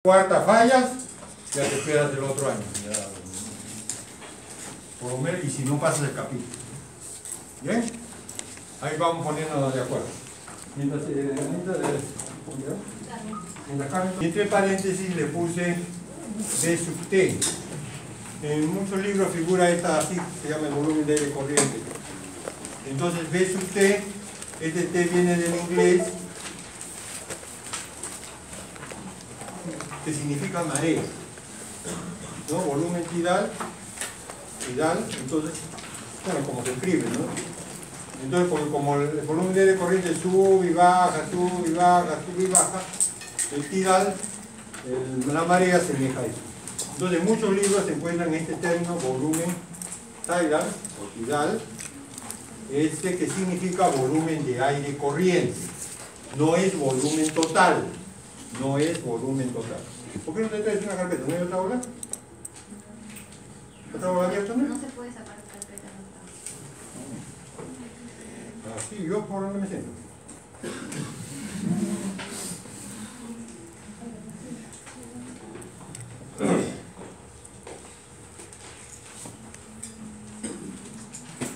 Cuarta fallas, ya te esperas del otro año. Ya, por lo menos, y si no pasas el capítulo. ¿Bien? Ahí vamos poniéndonos de acuerdo. Mientras, entre paréntesis le puse B sub T. En muchos libros figura esta así, se llama el volumen de aire corriente. Entonces B sub T, este T viene del inglés, que significa marea, ¿no? Volumen tidal, entonces, bueno, como se escribe, ¿no? Entonces, como el volumen de aire corriente sube y baja, el tidal, la marea semeja a eso. Entonces, en muchos libros se encuentran este término, volumen tidal, o tidal, que significa volumen de aire corriente, no es volumen total. No es volumen total. ¿Por qué no te traes una carpeta? ¿No hay otra bola? ¿Otra bola abierta? No se puede sacar carpeta. Así, yo por donde me siento.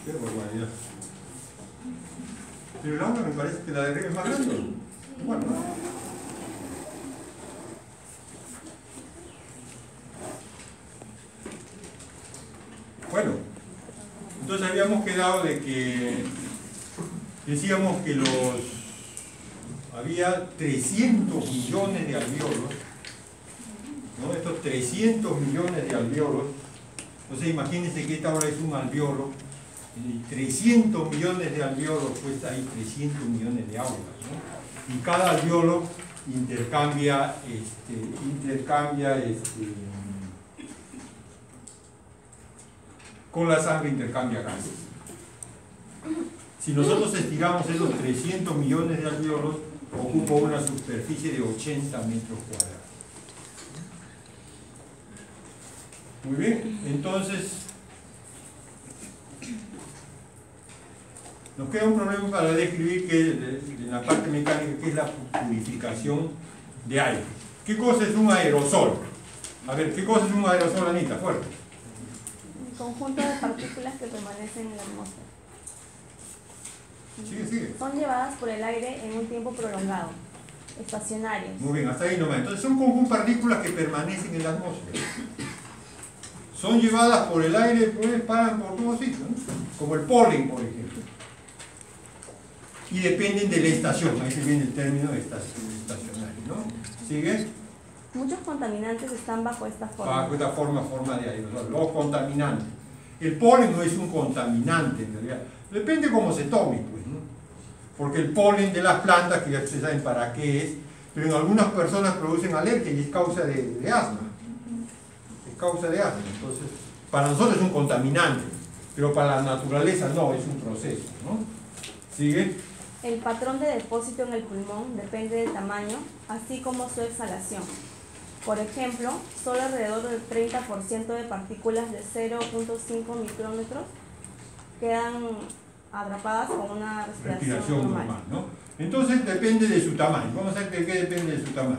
Qué barbaridad. Pero el aula me parece que la de arriba es más grande. Bueno, no. Bueno, entonces habíamos quedado de que decíamos que había 300 millones de alvéolos, ¿no? Estos 300 millones de alvéolos, entonces imagínense que esta hora es un alvéolo, y 300 millones de alvéolos, pues hay 300 millones de aulas, ¿no? Y cada alvéolo intercambia con la sangre intercambia gases. Si nosotros estiramos esos 300 millones de alvéolos, ocupa una superficie de 80 metros cuadrados. Muy bien, entonces nos queda un problema para describir que en la parte mecánica, que es la purificación de aire. ¿Qué cosa es un aerosol? A ver, ¿qué cosa es un aerosol, Anita? Fuerte. Conjunto de partículas que permanecen en la atmósfera. Sigue. Son llevadas por el aire en un tiempo prolongado, estacionarios. Muy bien, hasta ahí nomás. Entonces son conjuntos de partículas que permanecen en la atmósfera. Son llevadas por el aire, pues paran por todos sitios, ¿no? Como el polen, por ejemplo. Y dependen de la estación. Ahí se viene el término de estacionario, ¿no? ¿Sigue? Muchos contaminantes están bajo esta forma. Bajo esta forma de aerosol. Los contaminantes. El polen no es un contaminante, en realidad. Depende cómo se tome, pues, ¿no? Porque el polen de las plantas, que ya ustedes saben para qué es, pero en algunas personas producen alergia y es causa de asma. Es causa de asma. Entonces, para nosotros es un contaminante, pero para la naturaleza no, es un proceso, ¿no? ¿Sigue? El patrón de depósito en el pulmón depende del tamaño, así como su exhalación. Por ejemplo, solo alrededor del 30% de partículas de 0.5 micrómetros quedan atrapadas con una respiración normal, ¿no? Entonces depende de su tamaño. Vamos a ver de qué depende de su tamaño.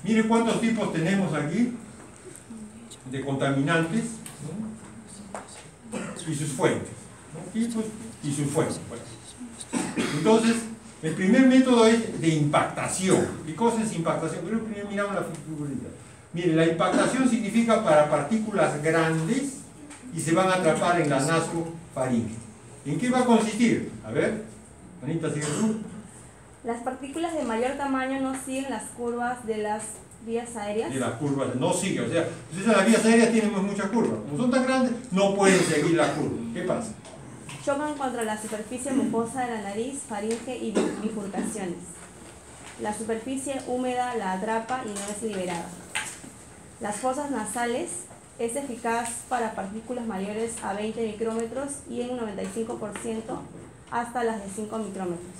Mire cuántos tipos tenemos aquí de contaminantes, ¿no? Y sus fuentes, ¿no? Tipos y sus fuentes. Entonces, el primer método es de impactación. ¿Qué cosa es impactación? Primero miramos la figurita. Mire, la impactación significa para partículas grandes y se van a atrapar en la nasofaringe. ¿En qué va a consistir? A ver, Anita, sigue tú. Las partículas de mayor tamaño no siguen las curvas de las vías aéreas. De las curvas, no sigue. O sea, las vías aéreas tienen muchas curvas. Como son tan grandes, no pueden seguir la curva. ¿Qué pasa? Chocan contra la superficie mucosa de la nariz, faringe y bifurcaciones. La superficie húmeda la atrapa y no es liberada. Las fosas nasales es eficaz para partículas mayores a 20 micrómetros y en 95% hasta las de 5 micrómetros.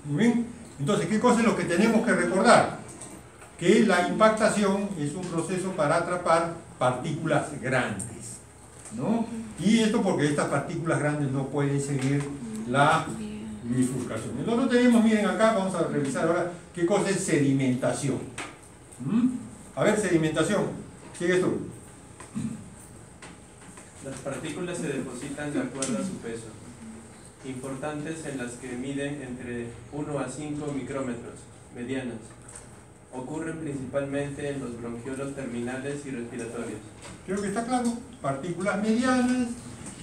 Muy bien. Entonces, ¿qué cosa es lo que tenemos que recordar? Que la impactación es un proceso para atrapar partículas grandes, ¿no? Y esto porque estas partículas grandes no pueden seguir la bifurcación. Nosotros tenemos, miren acá, vamos a revisar ahora qué cosa es sedimentación. A ver, sedimentación. ¿Sigues tú? Las partículas se depositan de acuerdo a su peso, importantes en las que miden entre 1 a 5 micrómetros, medianas. Ocurren principalmente en los bronquiolos terminales y respiratorios. Creo que está claro. Partículas medianas,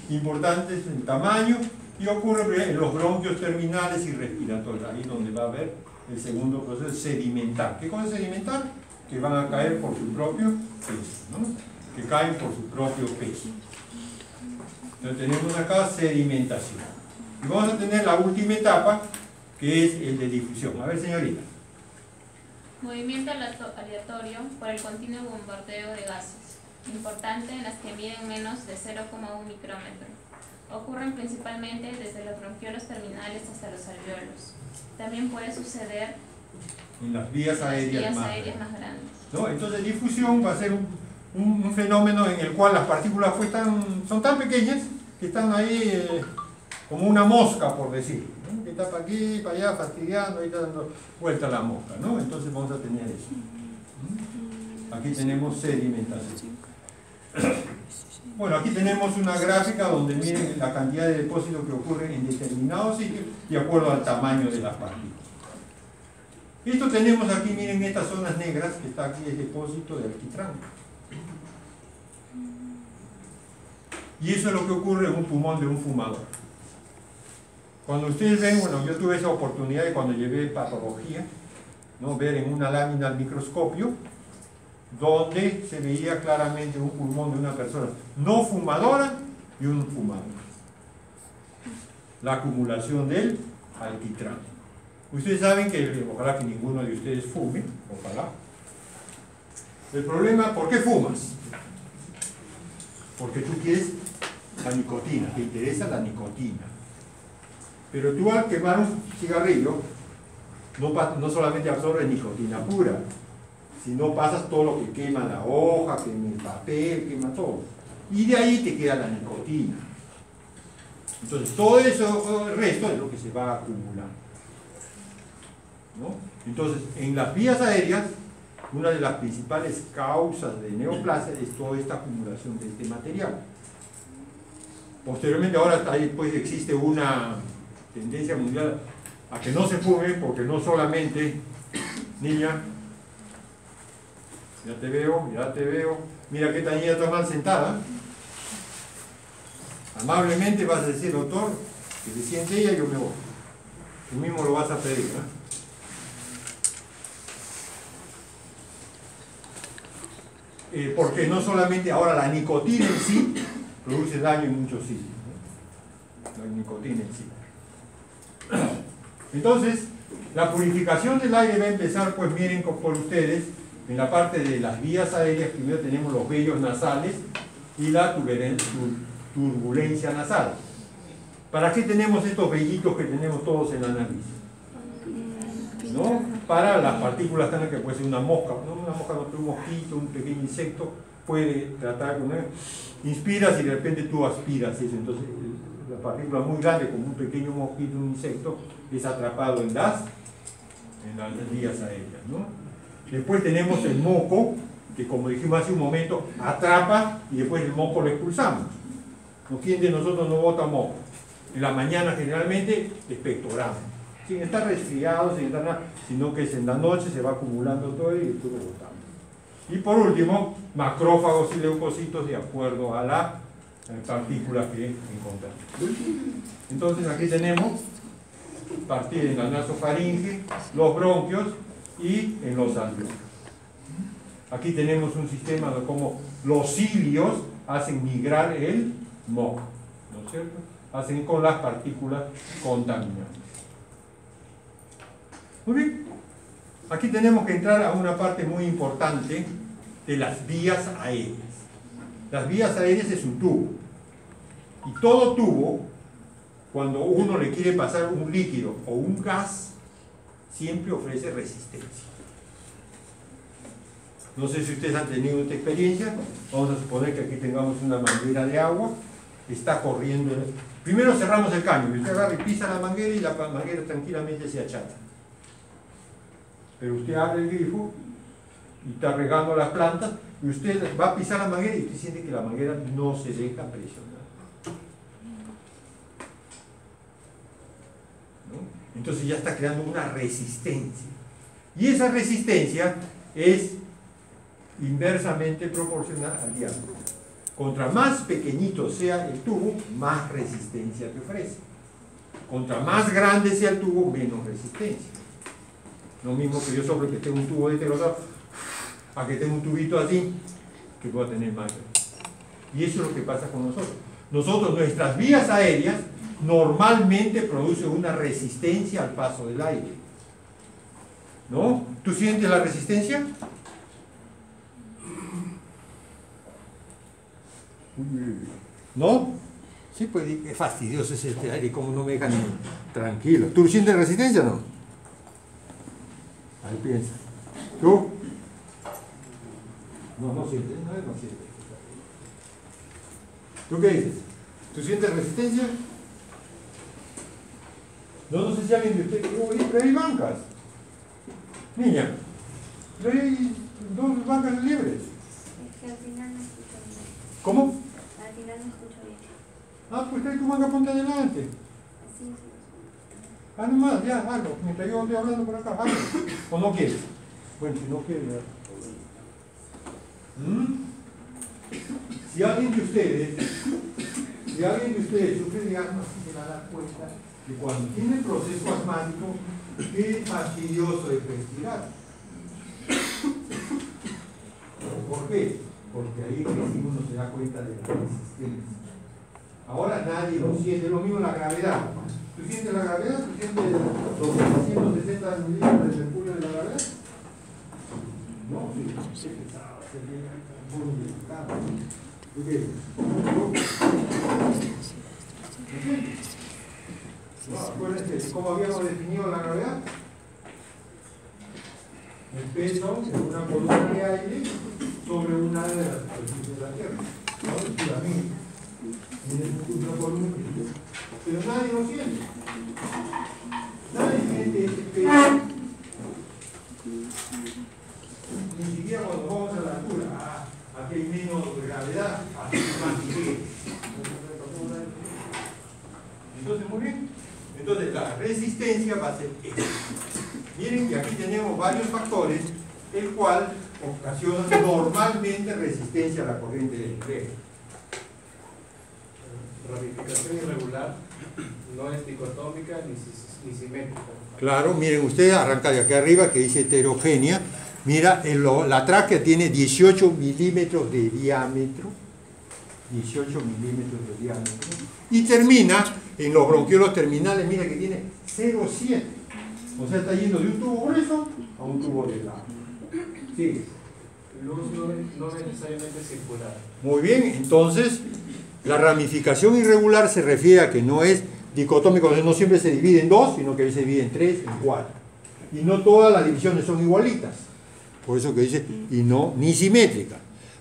importantes en tamaño, y ocurren en los bronquios terminales y respiratorios. Ahí es donde va a haber el segundo proceso, sedimentar. ¿Qué cosa es sedimentar? Que van a caer por su propio peso, ¿no? Que caen por su propio peso. Entonces tenemos acá sedimentación. Y vamos a tener la última etapa, que es el de difusión. A ver, señorita. Movimiento aleatorio por el continuo bombardeo de gases, importante en las que miden menos de 0,1 micrómetro. Ocurren principalmente desde los bronquiolos terminales hasta los alveolos. También puede suceder en las vías aéreas más grandes. ¿No? Entonces difusión va a ser un fenómeno en el cual las partículas pues son tan pequeñas que están ahí como una mosca, por decir, ¿no? Que está para aquí, para allá, fastidiando, ahí está dando vuelta la mosca, ¿no? Entonces vamos a tener eso. Aquí tenemos sedimentación. Bueno, aquí tenemos una gráfica donde miren la cantidad de depósitos que ocurren en determinados sitios de acuerdo al tamaño de las partículas. Esto tenemos aquí, miren estas zonas negras, que está aquí el depósito de alquitrán. Y eso es lo que ocurre en un pulmón de un fumador. Cuando ustedes ven, bueno, yo tuve esa oportunidad de cuando llevé patología, ¿no? Ver en una lámina al microscopio, donde se veía claramente un pulmón de una persona no fumadora y un fumador. La acumulación del alquitrán. Ustedes saben que, ojalá que ninguno de ustedes fume, ojalá. El problema, ¿por qué fumas? Porque tú quieres la nicotina, te interesa la nicotina. Pero tú al quemar un cigarrillo, no solamente absorbes nicotina pura, sino pasas todo lo que quema la hoja, quema el papel, quema todo. Y de ahí te queda la nicotina. Entonces todo eso, el resto es lo que se va a acumular, ¿no? Entonces, en las vías aéreas, una de las principales causas de neoplasia es toda esta acumulación de este material. Posteriormente, ahora pues, existe una tendencia mundial a que no se fume, porque no solamente, niña, ya te veo, mira que esta niña está mal sentada. Amablemente vas a decir, doctor, que se siente ella y yo me voy. Tú mismo lo vas a pedir, ¿no? Porque no solamente ahora la nicotina en sí produce daño en muchos sitios, ¿no? La nicotina en sí. Entonces, la purificación del aire va a empezar, pues miren por ustedes, en la parte de las vías aéreas. Primero tenemos los vellos nasales y la turbulencia nasal. ¿Para qué tenemos estos vellitos que tenemos todos en la nariz? ¿No? Para las partículas tan que puede ser una mosca, no una mosca, no, un mosquito, un pequeño insecto, puede tratar con él. Inspiras y de repente tú aspiras eso. Entonces, la partícula muy grande, como un pequeño mosquito, un insecto, es atrapado en las vías aéreas, ¿no? Después tenemos el moco, que como dijimos hace un momento, atrapa y después el moco lo expulsamos. ¿No? ¿Quién de nosotros no bota moco? En la mañana generalmente expectoramos, sin estar resfriados, sin estar nada, sino que es en la noche, se va acumulando todo y tú lo botamos. Y por último, macrófagos y leucocitos de acuerdo a la partícula que encontramos. Entonces aquí tenemos partir en la nasofaringe, los bronquios y en los alveolos. Aquí tenemos un sistema de cómo los cilios hacen migrar el moco, ¿no es cierto? Hacen con las partículas contaminantes. Muy bien. Aquí tenemos que entrar a una parte muy importante de las vías aéreas. Las vías aéreas es un tubo. Y todo tubo, cuando uno le quiere pasar un líquido o un gas, siempre ofrece resistencia. No sé si ustedes han tenido esta experiencia. Vamos a suponer que aquí tengamos una manguera de agua, está corriendo. Primero cerramos el caño, y usted agarra y pisa la manguera y la manguera tranquilamente se achata. Pero usted abre el grifo y está regando las plantas, y usted va a pisar la manguera y usted siente que la manguera no se deja presionar. ¿No? Entonces ya está creando una resistencia. Y esa resistencia es inversamente proporcional al diámetro. Contra más pequeñito sea el tubo, más resistencia te ofrece. Contra más grande sea el tubo, menos resistencia. Lo mismo que yo sobre que tengo un tubo de este grosor, a que tengo un tubito así, que voy a tener más. Y eso es lo que pasa con nosotros. Nosotros, nuestras vías aéreas, normalmente producen una resistencia al paso del aire. ¿No? ¿Tú sientes la resistencia? ¿No? Sí, pues es fastidioso ese aire, como no me dejan tranquilo. ¿Tú sientes resistencia o no? Ahí piensa. ¿Tú? No sientes, no sientes. ¿Tú qué dices? ¿Tú sientes resistencia? No sé si alguien de ustedes... pero hay bancas. Niña, pero hay dos bancas libres. Es que al final no escucho bien. ¿Cómo? Al final no escucho bien. Ah, pues trae tu banca, ponte adelante. Así es. Ah, nomás, ya, hazlo. Mientras yo estoy hablando por acá, hazlo. ¿O no quieres? Bueno, si no quieres, ya. Si alguien de ustedes sufre de asma, se va a dar cuenta que cuando tiene el proceso asmático, es fastidioso de respirar. ¿Por qué? Porque ahí uno se da cuenta de la resistencia. Ahora nadie lo siente, es lo mismo la gravedad. ¿Tú sientes la gravedad? ¿Tú sientes los 160 milímetros de mercurio de la gravedad? No, sí, muy delicado. ¿Tú qué? No, acuérdense, ¿cómo habíamos definido la gravedad? El peso es una columna de aire sobre una de las superficies de la Tierra. ¿No? Es la misma. Miren, una columna. Pero nadie lo siente. Nadie siente ese peso. Ni siquiera cuando vamos a la altura, aquí hay menos gravedad, aquí más ligero. Entonces, muy bien. Entonces, la resistencia va a ser esta. Miren que aquí tenemos varios factores, el cual ocasiona normalmente resistencia a la corriente eléctrica. Ramificación irregular no es dicotómica ni simétrica. Claro, miren ustedes, arranca de aquí arriba que dice heterogénea. Mira, la tráquea tiene 18 milímetros de diámetro. 18 milímetros de diámetro. Y termina en los bronquiolos terminales, mira que tiene 0,7. O sea, está yendo de un tubo grueso a un tubo delgado. Sigue. Luz no necesariamente circular. Muy bien, entonces la ramificación irregular se refiere a que no es dicotómico, no siempre se divide en dos, sino que se divide en tres, en cuatro. Y no todas las divisiones son igualitas. Por eso que dice, y no, ni simétrica.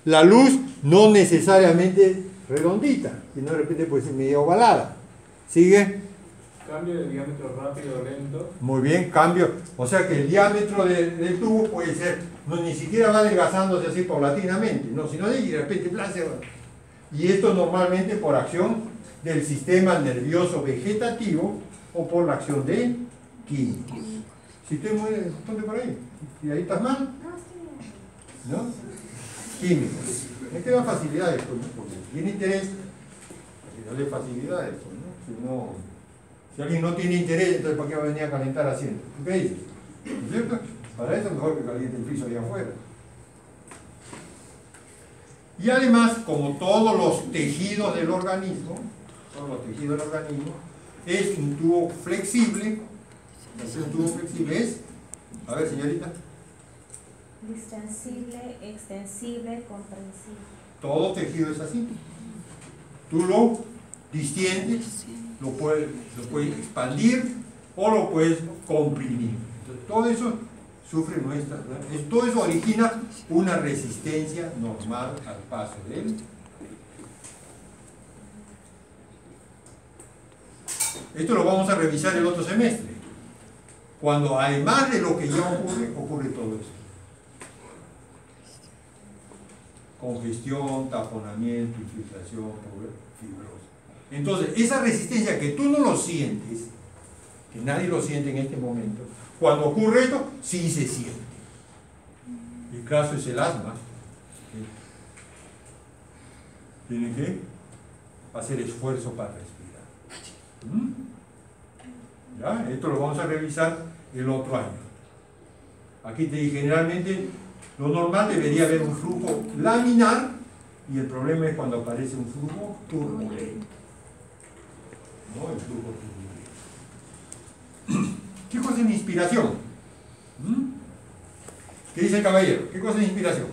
La luz no necesariamente redondita, sino de repente puede ser medio ovalada. ¿Sigue? Cambio de diámetro rápido o lento. Muy bien, cambio. O sea que el diámetro del tubo puede ser, no ni siquiera va adelgazándose así paulatinamente, no, sino de repente se va. Y esto normalmente por acción del sistema nervioso vegetativo o por la acción de químicos. Si usted muere, ponte por ahí. ¿Y ahí estás mal? ¿No? Químicos. Me quedan facilidades, pues, porque tiene interés, darle facilidades, pues, ¿no? Si alguien no tiene interés, entonces ¿para qué va a venir a calentar haciendo? ¿Qué dices? ¿No es cierto? Para eso es mejor que caliente el piso allá afuera. Y además, como todos los tejidos del organismo, es un tubo flexible. Un tubo flexible es, a ver señorita. Distensible, extensible, comprensible. Todo tejido es así. Tú lo distiendes, lo puedes expandir o lo puedes comprimir. Entonces, todo eso sufre todo eso origina una resistencia normal al paso de él. Esto lo vamos a revisar el otro semestre, cuando además de lo que ya ocurre todo esto. congestión, taponamiento, infiltración, fibrosis. Entonces, esa resistencia que tú no lo sientes, que nadie lo siente en este momento, cuando ocurre esto, sí se siente. El caso es el asma. Tiene que hacer esfuerzo para respirar. ¿Ya? Esto lo vamos a revisar el otro año. Aquí te dije, generalmente lo normal debería haber un flujo laminar y el problema es cuando aparece un flujo turbulento. ¿No? El flujo turbulento. ¿Qué cosa es inspiración? ¿Qué dice el caballero? ¿Qué cosa es inspiración?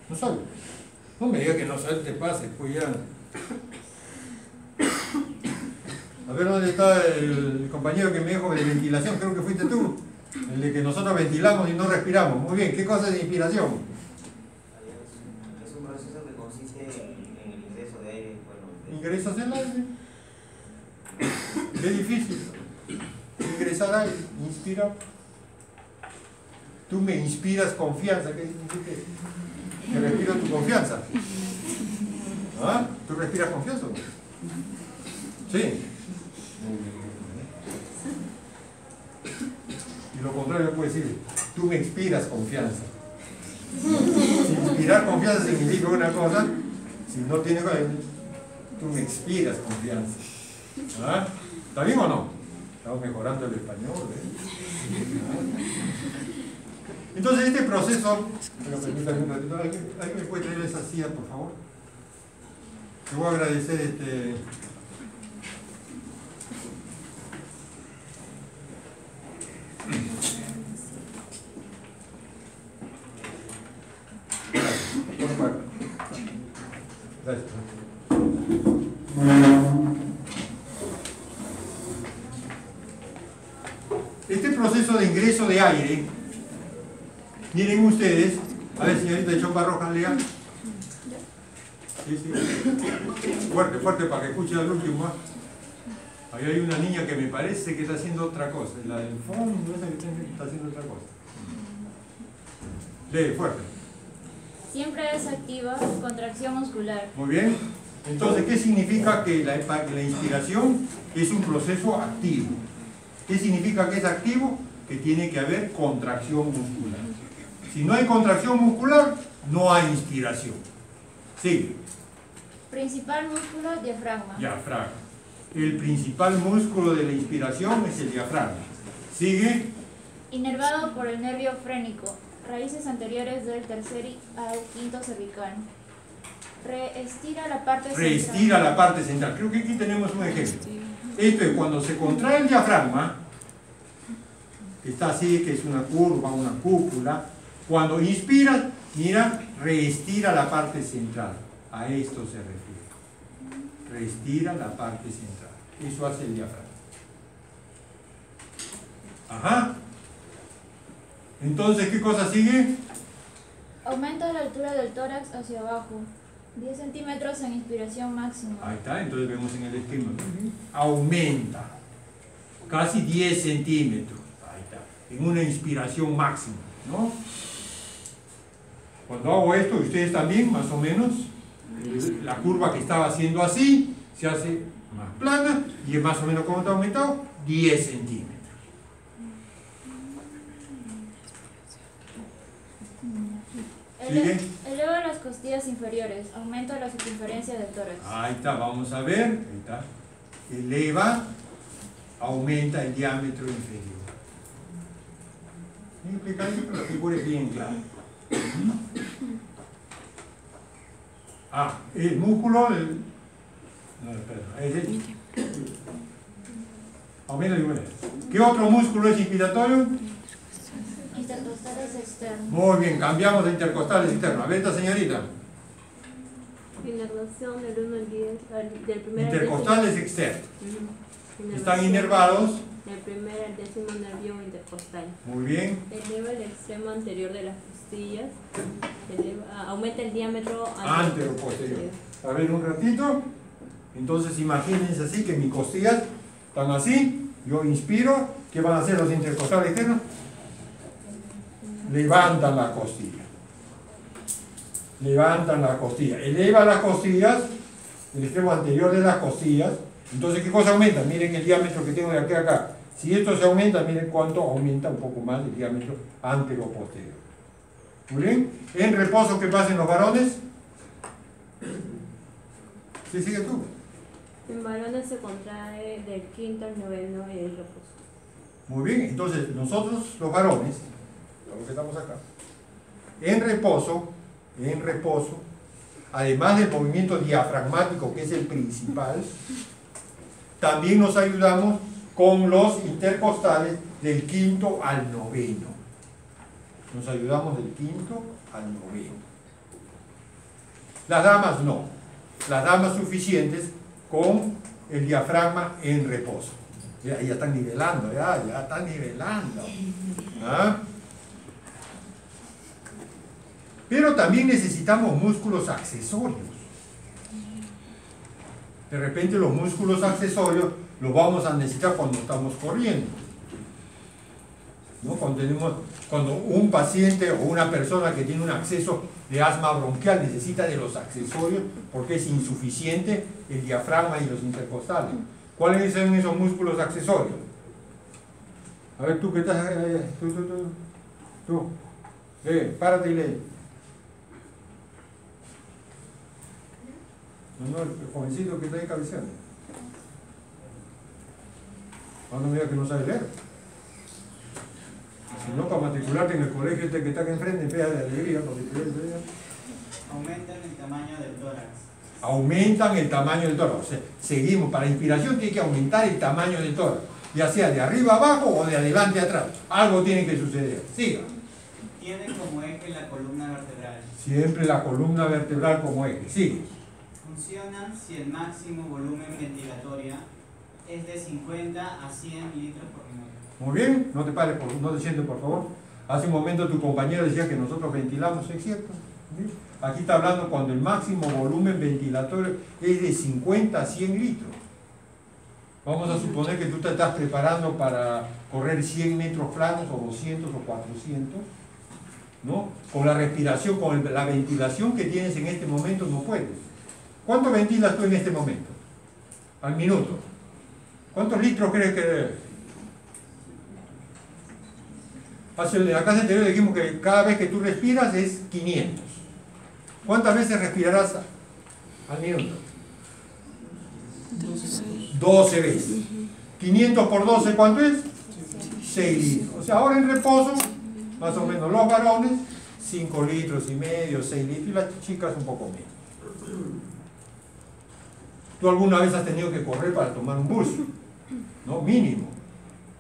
No sabe. No me diga que no sabe, te pase, pues ya. A ver dónde está el compañero que me dijo de ventilación, creo que fuiste tú. El de que nosotros ventilamos y no respiramos. Muy bien, ¿qué cosa es inspiración? Es un proceso que consiste en el ingreso de aire. Bueno, ¿Ingresas el aire? Qué difícil. Ingresar aire, inspirar. Tú me inspiras confianza, ¿qué significa eso? Que respiro tu confianza. ¿Ah? ¿Tú respiras confianza? Sí. Y lo contrario puede decir, tú me inspiras confianza. Si inspirar confianza significa una cosa, si no tiene cosa, tú me inspiras confianza. ¿Ah? ¿Está bien o no? Estamos mejorando el español. Entonces este proceso, permítanme un ratito, ¿alguien me puede traer esa silla, por favor? Te voy a agradecer Gracias. Este proceso de ingreso de aire, miren ustedes, a ver señorita de Chompa Roja, lea. Sí, sí. Fuerte, fuerte para que escuche al último. Ahí hay una niña que me parece que está haciendo otra cosa. La del fondo, esa que está haciendo otra cosa. Lee, fuerte. Siempre es activa, contracción muscular. Muy bien. Entonces, ¿qué significa que la inspiración es un proceso activo? ¿Qué significa que es activo? Que tiene que haber contracción muscular. Si no hay contracción muscular, no hay inspiración. Sigue. Principal músculo, diafragma. Diafragma. El principal músculo de la inspiración es el diafragma. Sigue. Inervado por el nervio frénico. Raíces anteriores del tercer al quinto cervical. Reestira la parte central. Reestira la parte central. Creo que aquí tenemos un ejemplo. Esto es cuando se contrae el diafragma, que está así, que es una curva, una cúpula. Cuando inspira, mira, reestira la parte central. A esto se refiere. Reestira la parte central. Eso hace el diafragma. Ajá. Entonces, ¿qué cosa sigue? Aumenta la altura del tórax hacia abajo. 10 centímetros en inspiración máxima. Ahí está, entonces vemos en el esquema. Aumenta. Casi 10 centímetros. Ahí está. En una inspiración máxima, ¿no? Cuando hago esto, ustedes también, más o menos, la curva que estaba haciendo así, se hace más plana, y es más o menos como está aumentado, 10 centímetros. ¿Sigue? Eleva las costillas inferiores, aumenta la circunferencia del tórax. Ahí está, vamos a ver, ahí está. Eleva, aumenta el diámetro inferior. Explicadito, pero la figura es bien clara. Ah, el músculo, no, espera, aumenta el músculo. ¿Qué otro músculo es inspiratorio? Intercostales externos. Muy bien, cambiamos de intercostales externos. A ver esta señorita. Inervación del 1 al 10, del primer Intercostales externos. al Están inervados. del primer al décimo nervio intercostal. Muy bien. Eleva el extremo anterior de las costillas. Aumenta el diámetro Antero-posterior. A ver un ratito. Entonces imagínense así que mis costillas están así. Yo inspiro ¿Qué van a hacer los intercostales externos? Levantan la costilla. Levantan la costilla. Eleva las costillas, el extremo anterior de las costillas. Entonces, ¿qué cosa aumenta? Miren el diámetro que tengo de aquí a acá. Si esto se aumenta, miren cuánto aumenta un poco más el diámetro antero-posterior. Muy bien. En reposo, ¿qué pasa en los varones? ¿Sí sigue tú? En varones se contrae del quinto al noveno y el reposo. Muy bien. Entonces, nosotros, los varones, los que estamos acá, en reposo, además del movimiento diafragmático, que es el principal, también nos ayudamos con los intercostales del quinto al noveno. Nos ayudamos del quinto al noveno. Las damas no. Las damas suficientes con el diafragma en reposo. Ya están nivelando, ya están nivelando. ¿Ah? Pero también necesitamos músculos accesorios. De repente los músculos accesorios los vamos a necesitar cuando estamos corriendo. ¿No? Cuando un paciente o una persona que tiene un acceso de asma bronquial necesita de los accesorios porque es insuficiente el diafragma y los intercostales. ¿Cuáles son esos músculos accesorios? A ver, tú que estás... Tú. Párate y lee. No, el jovencito que está ahí cabeceando. No me digas que no sabe leer. Si no, para matricularte en el colegio este que está aquí enfrente, pega de alegría. Aumentan el tamaño del tórax. Aumentan el tamaño del tórax. O sea, seguimos. Para inspiración tiene que aumentar el tamaño del tórax. Ya sea de arriba abajo o de adelante atrás. Algo tiene que suceder. Siga. Tiene como eje la columna vertebral. Siempre la columna vertebral como eje. Sigue. Funcionan si el máximo volumen ventilatorio es de 50 a 100 litros por minuto. Muy bien, no te pares, no te sientes por favor. Hace un momento tu compañero decía que nosotros ventilamos, ¿es cierto? ¿Sí? Aquí está hablando cuando el máximo volumen ventilatorio es de 50 a 100 litros. Vamos a suponer que tú te estás preparando para correr 100 metros planos o 200 o 400, ¿no? Con la respiración, con la ventilación que tienes en este momento no puedes. ¿Cuánto ventilas tú en este momento? Al minuto. ¿Cuántos litros crees que debes? En la clase anterior dijimos que cada vez que tú respiras es 500. ¿Cuántas veces respirarás al minuto? 12 veces. 500 por 12, ¿cuánto es? 6 litros. O sea, ahora en reposo, más o menos los varones, 5 litros y medio, 6 litros, y las chicas un poco menos. ¿Tú alguna vez has tenido que correr para tomar un bus? ¿No? Mínimo.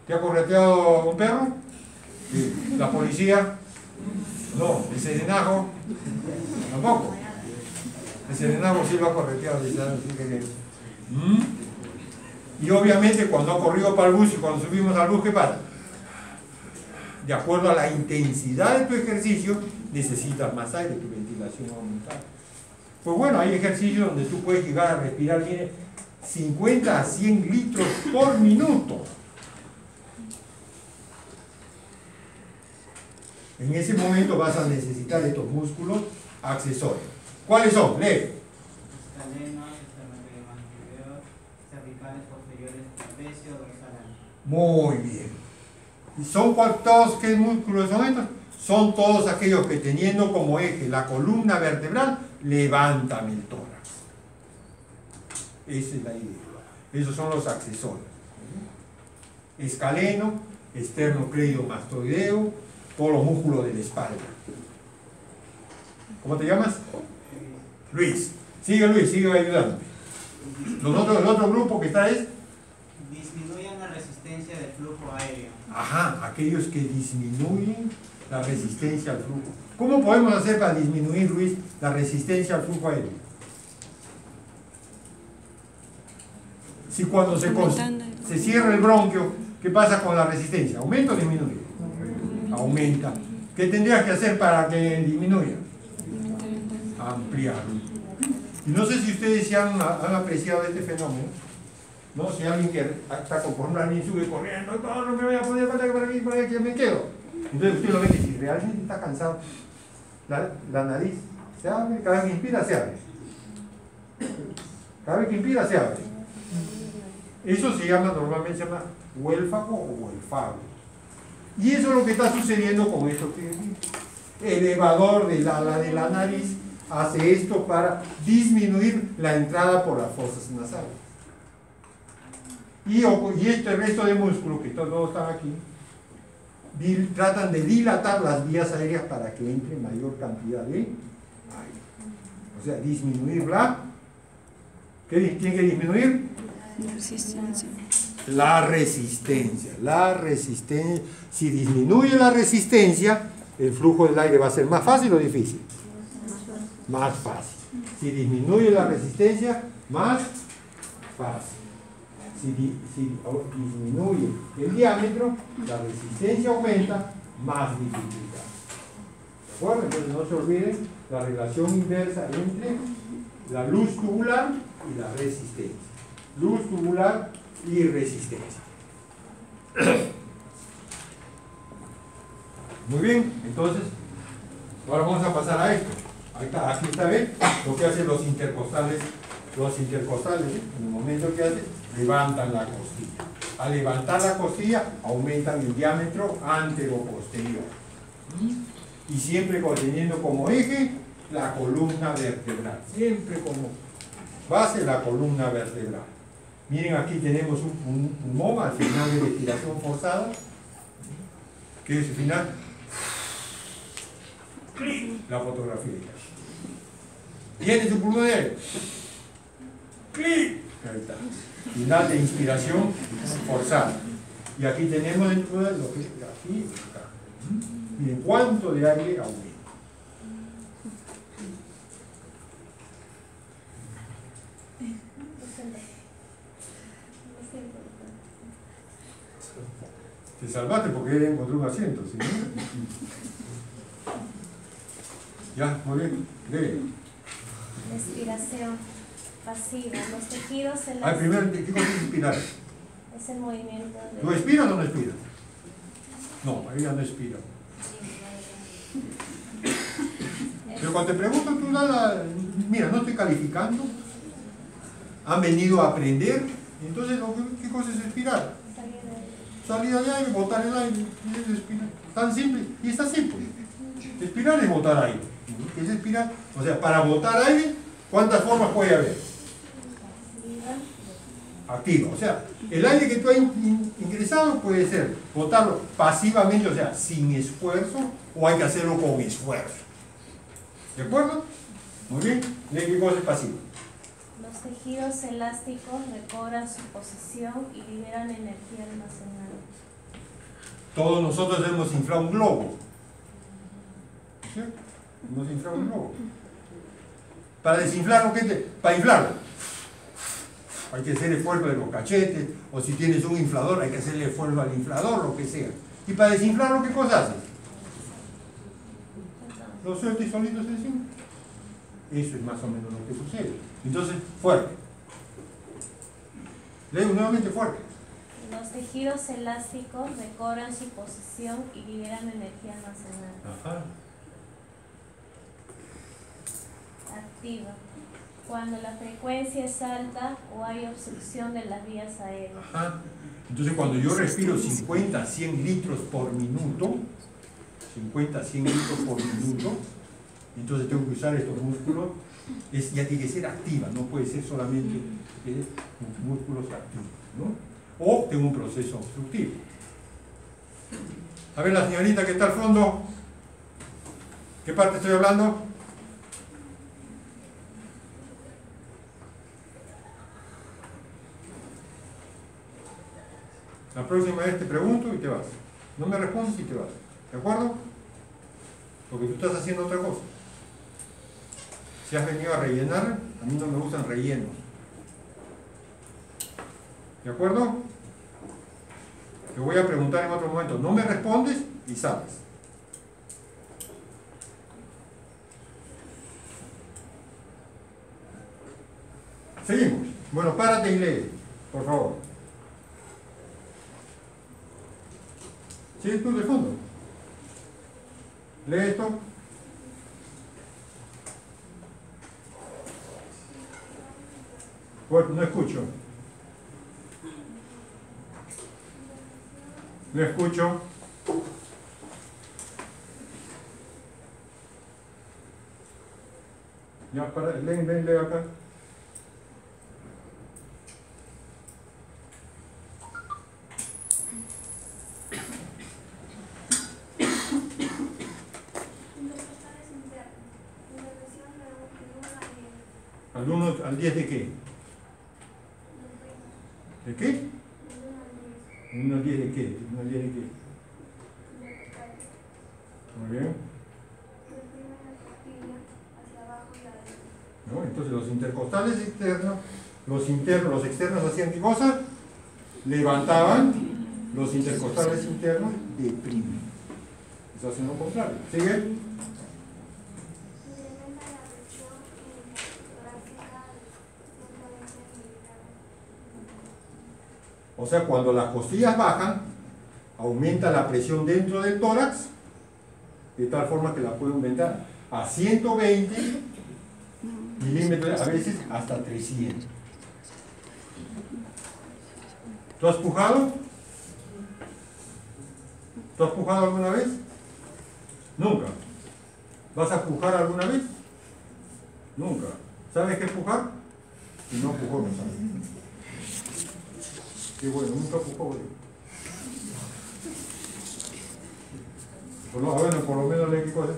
¿Te ha correteado un perro? Sí. ¿La policía? No. ¿El serenajo? Tampoco. El serenajo sí lo ha correteado. Y obviamente cuando ha corrido para el bus y cuando subimos al bus, ¿qué pasa? De acuerdo a la intensidad de tu ejercicio, necesitas más aire, tu ventilación va a aumentar. Pues bueno, hay ejercicios donde tú puedes llegar a respirar bien 50 a 100 litros por minuto. En ese momento vas a necesitar estos músculos accesorios. ¿Cuáles son? Lee. Escaleno, esternocleidomastoideo, cervicales posteriores, trapecio, dorsal. Muy bien. ¿Y son todos qué músculos son estos? Son todos aquellos que teniendo como eje la columna vertebral, levantan el tórax. Esa es la idea. Esos son los accesorios. Escaleno, esternocleidomastoideo, todos los músculos de la espalda. ¿Cómo te llamas? Luis. Sigue Luis, sigue ayudando. El otro grupo que está es... Disminuyen la resistencia del flujo aéreo. Ajá, aquellos que disminuyen la resistencia al flujo. ¿Cómo podemos hacer para disminuir, Luis, la resistencia al flujo aéreo? Si cuando se cierra el bronquio, ¿qué pasa con la resistencia? ¿Aumenta o disminuye? Aumenta. ¿Qué tendrías que hacer para que disminuya? Ampliarlo. Y no sé si ustedes se han apreciado este fenómeno, ¿no? Si alguien que está con alguien sube corriendo, no me voy a poner para aquí, que me quedo. Entonces usted lo ve que si realmente está cansado, la nariz se abre, cada vez que inspira se abre. Cada vez que inspira se abre. Eso se llama, normalmente se llama huélfago o olfago. Y eso es lo que está sucediendo con esto que el elevador del ala de la nariz hace esto para disminuir la entrada por las fosas nasales. Y este resto de músculos, que todos están aquí, tratan de dilatar las vías aéreas para que entre mayor cantidad de aire. O sea, disminuir ¿qué tiene que disminuir? La resistencia. Si disminuye la resistencia, el flujo del aire va a ser más fácil o difícil. Más fácil. Si disminuye la resistencia, más fácil. Si disminuye el diámetro, la resistencia aumenta, más dificultad. ¿De acuerdo? Entonces no se olviden la relación inversa entre la luz tubular y la resistencia. Luz tubular y resistencia. Muy bien, entonces ahora vamos a pasar a esto. Aquí está, ¿ven? Lo que hacen los intercostales. En el momento que hacen, levantan la costilla. Al levantar la costilla, aumentan el diámetro antero-posterior. Y siempre teniendo como eje la columna vertebral. Siempre como base la columna vertebral. Miren, aquí tenemos un pulmón al final de respiración forzada. Que es el final. La fotografía. Tiene su pulmón de aire. ¡Clic! Ahí está. Final de inspiración forzada. Y aquí tenemos dentro de lo que es aquí y acá. Miren cuánto de aire aumenta. Te salvaste porque él encontró un asiento, ¿sí? Ya, muy bien. Lee. Respiración pasiva. Los tejidos elásticos. Primero, ¿qué cosa es inspirar? Es el movimiento de... ¿Tú expiras o no expiras? No, ella no expira. Pero cuando te pregunto, tú mira, no estoy calificando. Han venido a aprender. Entonces, ¿qué cosa es expirar? Salida de aire, botar el aire. Es expirar. Tan simple. Y está simple. Expirar es botar aire. ¿Qué es expirar? O sea, para botar aire, ¿cuántas formas puede haber? Activa. O sea, el aire que tú has ingresado puede ser botarlo pasivamente, o sea, sin esfuerzo, o hay que hacerlo con esfuerzo. ¿De acuerdo? Muy bien. ¿De qué cosa es pasivo? Los tejidos elásticos recobran su posición y liberan energía almacenada. Todos nosotros hemos inflado un globo. ¿Sí? Hemos inflado un globo. Para desinflarlo, para inflarlo, hay que hacer esfuerzo de los cachetes, o si tienes un inflador, hay que hacerle esfuerzo al inflador, lo que sea. Y para desinflarlo, ¿qué cosa haces? Lo sueltas y solito se desinfla. Eso es más o menos lo que sucede. Entonces, fuerte. Leo nuevamente fuerte. Los tejidos elásticos recobran su posición y liberan energía almacenada. Ajá. Activa. Cuando la frecuencia es alta o hay obstrucción de las vías aéreas. Ajá. Entonces, cuando yo respiro 50 a 100 litros por minuto, 50 a 100 litros por minuto, entonces tengo que usar estos músculos. Ya tiene que ser activa, no puede ser solamente músculos activos, ¿no? O tengo un proceso obstructivo. A ver, la señorita que está al fondo, ¿qué parte estoy hablando? La próxima vez te pregunto y te vas. No me respondes y te vas. ¿De acuerdo? Porque tú estás haciendo otra cosa. Si has venido a rellenar, a mí no me gustan rellenos. ¿De acuerdo? Te voy a preguntar en otro momento. No me respondes y sales. Seguimos. Bueno, párate y lee. Por favor. Sí, tú de fondo. Lee esto. Bueno, no escucho. No escucho. Ya, para, ven, lee acá. ¿Al 1 al 10 de qué? ¿De qué? ¿1 al 10 de qué? ¿1 al 10 de qué? Muy bien. ¿No? Entonces los intercostales externos, los externos hacían ¿qué cosa? Levantaban, los intercostales internos deprimen. Eso hace lo contrario. ¿Sigue? O sea, cuando las costillas bajan, aumenta la presión dentro del tórax, de tal forma que la puede aumentar a 120 milímetros, a veces hasta 300. ¿Tú has pujado? ¿Tú has pujado alguna vez? Nunca. ¿Vas a pujar alguna vez? Nunca. ¿Sabes qué es pujar? Si no pujó, no sabes. Qué bueno, nunca pujó. Bueno, por lo menos lee qué cosa.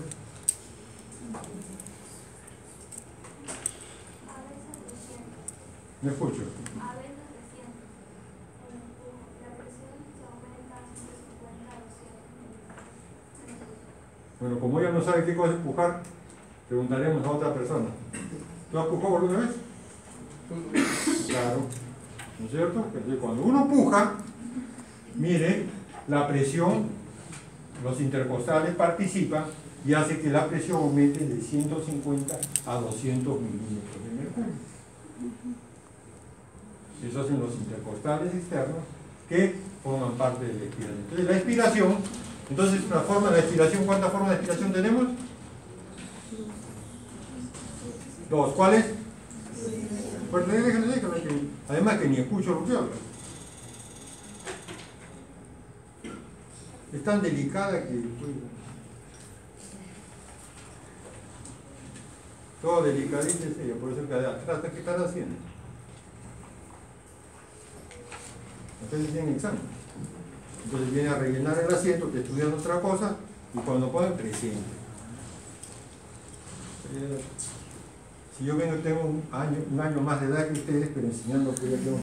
Me escucho. A veces recién. La presión se aumenta a 150 a 200. Bueno, como ella no sabe qué cosa es pujar, preguntaremos a otra persona. ¿Tú has pujado alguna vez? Claro. ¿No es cierto? Entonces, cuando uno puja, mire, la presión, los intercostales participan y hace que la presión aumente de 150 a 200 milímetros de mercurio. Eso hacen los intercostales externos que forman parte de la expiración. Entonces, la expiración, entonces, la forma de la expiración, ¿cuántas formas de expiración tenemos? 2. ¿Cuáles? Pues déjenme, además que ni escucho lo que habla. Es tan delicada que todo delicadito es ella, por eso que atrás, ¿qué están haciendo? Ustedes tienen examen. Entonces viene a rellenar el asiento, que estudian otra cosa, y cuando puedan, presente. Si yo vengo, tengo un año más de edad que ustedes, pero enseñando que yo tengo